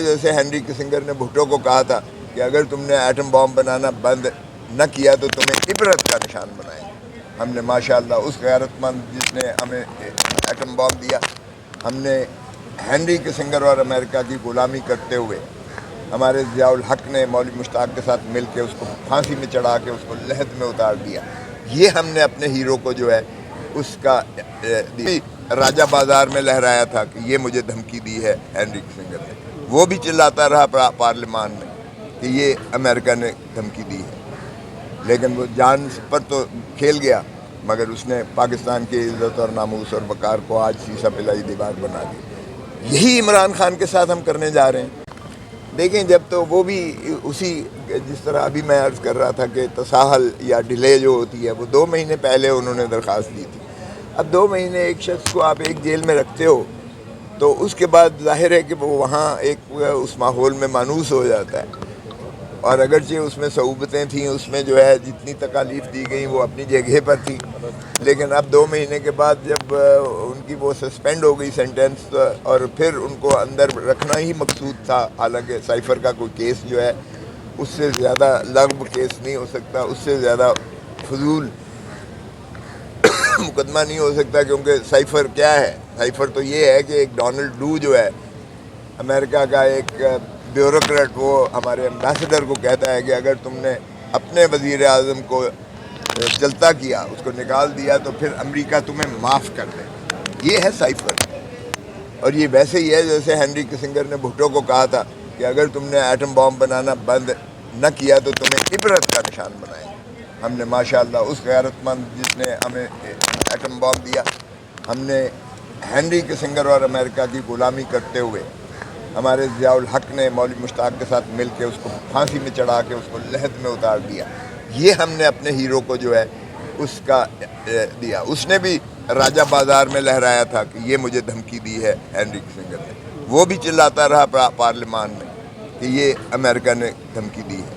جیسے ہینری کسنگر نے بھٹو کو کہا تھا کہ اگر تم نے ایٹم بام بنانا بند نہ کیا تو تمہیں عبرت کا نشان بنائیں گے۔ ہم نے ماشاءاللہ اس غیرت مند جس نے ہمیں ایٹم بام دیا، ہم نے ہینری کسنگر اور امریکہ کی غلامی کرتے ہوئے ہمارے ضیاء الحق نے مولوی مشتاق کے ساتھ مل کے اس کو پھانسی میں چڑھا کے اس کو لحد میں اتار دیا۔ یہ ہم نے اپنے ہیرو کو جو ہے اس کا راجہ بازار میں لہرایا تھا کہ یہ مجھے دھمکی دی ہے ہینری کسنگر نے، وہ بھی چلاتا رہا پارلیمان میں کہ یہ امریکہ نے دھمکی دی ہے، لیکن وہ جان پر تو کھیل گیا، مگر اس نے پاکستان کی عزت اور ناموس اور وقار کو آج سیسا پلائی دیوار بنا دی۔ یہی عمران خان کے ساتھ ہم کرنے جا رہے ہیں۔ دیکھیں جب تو وہ بھی اسی جس طرح ابھی میں عرض کر رہا تھا کہ تساہل یا ڈیلے جو ہوتی ہے وہ 2 مہینے پہلے انہوں نے درخواست دی تھی۔ اب 2 مہینے ایک شخص کو آپ ایک جیل میں رکھتے ہو تو اس کے بعد ظاہر ہے کہ وہ وہاں ایک اس ماحول میں مانوس ہو جاتا ہے، اور اگرچہ اس میں صعوبتیں تھیں، اس میں جو ہے جتنی تکالیف دی گئیں وہ اپنی جگہ پر تھی، لیکن اب 2 مہینے کے بعد جب ان کی وہ سسپینڈ ہو گئی سینٹنس، اور پھر ان کو اندر رکھنا ہی مقصود تھا، حالانکہ سائفر کا کوئی کیس جو ہے اس سے زیادہ لغو کیس نہیں ہو سکتا، اس سے زیادہ فضول مقدمہ نہیں ہو سکتا، کیونکہ سائفر کیا ہے؟ سائفر تو یہ ہے کہ ایک ڈونلڈ ڈو جو ہے امریکہ کا ایک بیوروکریٹ، وہ ہمارے ایمبیسڈر کو کہتا ہے کہ اگر تم نے اپنے وزیر اعظم کو چلتا کیا، اس کو نکال دیا، تو پھر امریکہ تمہیں معاف کر دے۔ یہ ہے سائفر، اور یہ ویسے ہی ہے جیسے ہینری کسنگر نے بھٹو کو کہا تھا کہ اگر تم نے ایٹم بام بنانا بند نہ کیا تو تمہیں عبرت کا نشان بنائیں گے۔ ہم نے ماشاءاللہ اس غیرت مند جس نے ہمیں ایٹم بام دیا، ہم نے ہینری کسنگر اور امریکہ کی غلامی کرتے ہوئے ہمارے ضیاء الحق نے مولوی مشتاق کے ساتھ مل کے اس کو پھانسی میں چڑھا کے اس کو لحد میں اتار دیا۔ یہ ہم نے اپنے ہیرو کو جو ہے اس کا دیا۔ اس نے بھی راجہ بازار میں لہرایا تھا کہ یہ مجھے دھمکی دی ہے ہینری کسنگر نے، وہ بھی چلاتا رہا پارلیمان میں کہ یہ امریکہ نے دھمکی دی ہے،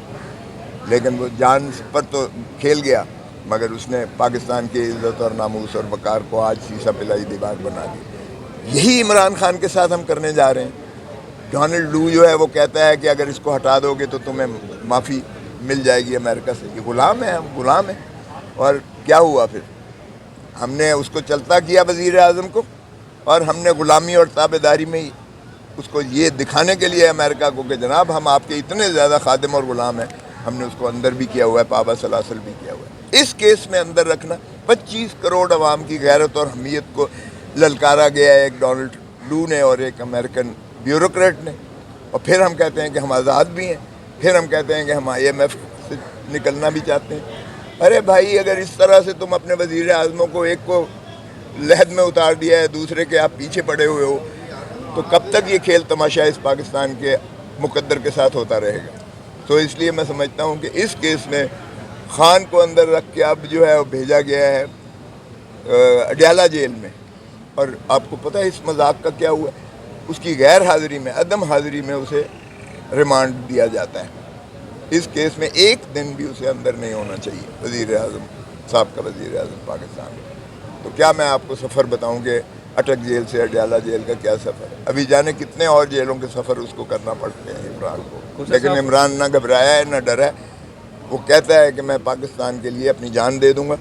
لیکن وہ جان پر تو کھیل گیا، مگر اس نے پاکستان کی عزت اور ناموس اور وقار کو آج سیسا پلائی دیوار بنا دی۔ یہی عمران خان کے ساتھ ہم کرنے جا رہے ہیں۔ ڈونلڈ ڈو جو ہے وہ کہتا ہے کہ اگر اس کو ہٹا دو گے تو تمہیں معافی مل جائے گی امریکہ سے۔ یہ غلام ہے، ہم غلام ہیں۔ اور کیا ہوا پھر؟ ہم نے اس کو چلتا کیا وزیر اعظم کو، اور ہم نے غلامی اور تابع داری میں اس کو یہ دکھانے کے لیے امریکہ کو کہ جناب ہم آپ کے اتنے زیادہ خادم اور غلام ہیں، ہم نے اس کو اندر بھی کیا ہوا ہے، پابا سلاسل بھی کیا ہوا ہے۔ اس کیس میں اندر رکھنا 25 کروڑ عوام کی غیرت اور حمیت کو للکارا گیا ہے ایک ڈونلڈ ڈو نے اور ایک امریکن بیوروکریٹ نے، اور پھر ہم کہتے ہیں کہ ہم آزاد بھی ہیں، پھر ہم کہتے ہیں کہ ہم IMF سے نکلنا بھی چاہتے ہیں۔ ارے بھائی، اگر اس طرح سے تم اپنے وزیر اعظموں کو ایک کو لحد میں اتار دیا ہے، دوسرے کے آپ پیچھے پڑے ہوئے ہو، تو کب تک یہ کھیل تماشا اس پاکستان کے مقدر کے ساتھ ہوتا رہے گا؟ تو اس لیے میں سمجھتا ہوں کہ اس کیس میں خان کو اندر رکھ کے اب جو ہے وہ بھیجا گیا ہے اڈیالہ جیل میں، اور آپ کو پتہ ہے اس مذاق کا کیا ہوا ہے؟ اس کی غیر حاضری میں، عدم حاضری میں اسے ریمانڈ دیا جاتا ہے۔ اس کیس میں 1 دن بھی اسے اندر نہیں ہونا چاہیے، وزیر اعظم صاحب کا وزیر اعظم پاکستان۔ تو کیا میں آپ کو سفر بتاؤں کہ اٹک جیل سے اڈیالہ جیل کا کیا سفر ہے؟ ابھی جانے کتنے اور جیلوں کے سفر اس کو کرنا پڑتے ہیں عمران کو، لیکن عمران نہ گھبرایا ہے نہ ڈرا ہے۔ وہ کہتا ہے کہ میں پاکستان کے لیے اپنی جان دے دوں گا،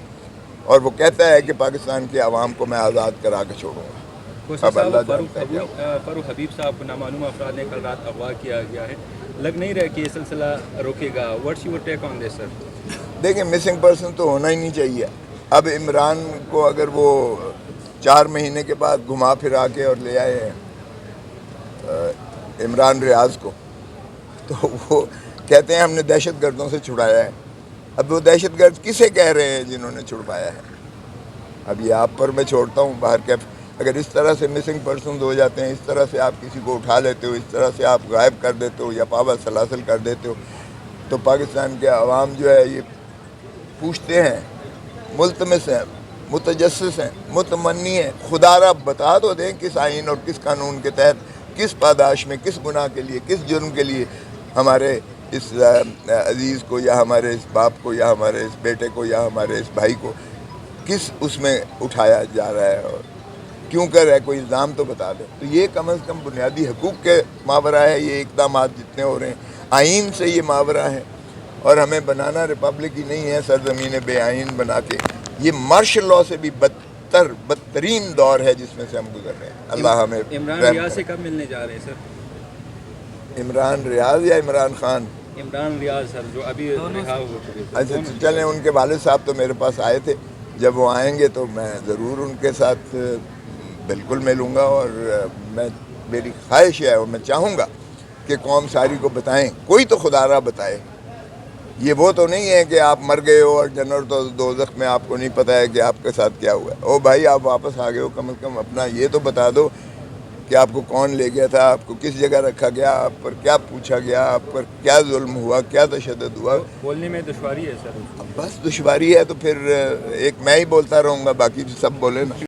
اور وہ کہتا ہے کہ پاکستان کے عوام کو میں آزاد کرا کے چھوڑوں گا۔ اب اللہ جانتا ہے۔ فاروق حبیب صاحب کو نامعلوم افراد نے کل رات اغوا کیا گیا ہے، لگ نہیں رہا کہ یہ سلسلہ روکے گا۔ واٹس یور ٹیک آن دس سر؟ دیکھیں، مسنگ پرسن تو ہونا ہی نہیں چاہیے۔ اب عمران کو اگر وہ 4 مہینے کے بعد گھما پھرا کے اور لے آئے ہیں عمران ریاض کو، تو وہ کہتے ہیں ہم نے دہشت گردوں سے چھڑایا ہے۔ اب وہ دہشت گرد کسے کہہ رہے ہیں جنہوں نے چھڑوایا ہے؟ اب یہ آپ پر میں چھوڑتا ہوں باہر کے، اگر اس طرح سے مسنگ پرسنز ہو جاتے ہیں، اس طرح سے آپ کسی کو اٹھا لیتے ہو، اس طرح سے آپ غائب کر دیتے ہو یا پابا سلاسل کر دیتے ہو، تو پاکستان کے عوام جو ہے یہ پوچھتے ہیں، ملتمس ہیں، متجسس ہیں، متمنی ہیں، خدا را بتا تو دیں کس آئین اور کس قانون کے تحت، کس پاداش میں، کس گناہ کے لیے، کس جرم کے لیے ہمارے اس عزیز کو یا ہمارے اس باپ کو یا ہمارے اس بیٹے کو یا ہمارے اس بھائی کو کس اس میں اٹھایا جا رہا ہے۔ اور کیوں کر رہا ہے, کوئی الزام تو بتا دے. تو یہ کم از کم بنیادی حقوق کے ماورا ہے یہ اقدامات جتنے ہو رہے ہیں, آئین سے یہ ماورا ہے, اور ہمیں بنانا ریپبلک ہی نہیں ہے سرزمین بے آئین بنا کے, یہ مارشل لاء سے بھی بدترین دور ہے جس میں سے ہم گزر رہے ہیں. اللہ ہمیں عمران رحم ریاض سے کرے. کب ملنے جا رہے ہیں سر؟ عمران ریاض یا عمران خان؟ عمران ریاض سر جو ابھی رہا ہو چکے تھے. اچھا چلیں, ان کے والد صاحب تو میرے پاس آئے تھے, جب وہ آئیں گے تو میں ضرور ان کے ساتھ بالکل ملوں گا, اور میری خواہش ہے اور میں چاہوں گا کہ قوم ساری کو بتائیں, کوئی تو خدا را بتائے. یہ وہ تو نہیں ہے کہ آپ مر گئے ہو اور جنرل تو دوزخ میں آپ کو نہیں پتہ ہے کہ آپ کے ساتھ کیا ہوا ہے. او بھائی آپ واپس آ گئے ہو, کم از کم اپنا یہ تو بتا دو کہ آپ کو کون لے گیا تھا, آپ کو کس جگہ رکھا گیا, آپ پر کیا پوچھا گیا, آپ پر کیا ظلم ہوا, کیا تشدد ہوا. بولنے میں دشواری ہے سر. اب بس دشواری ہے تو پھر ایک میں ہی بولتا رہوں گا, باقی سب بولے نا.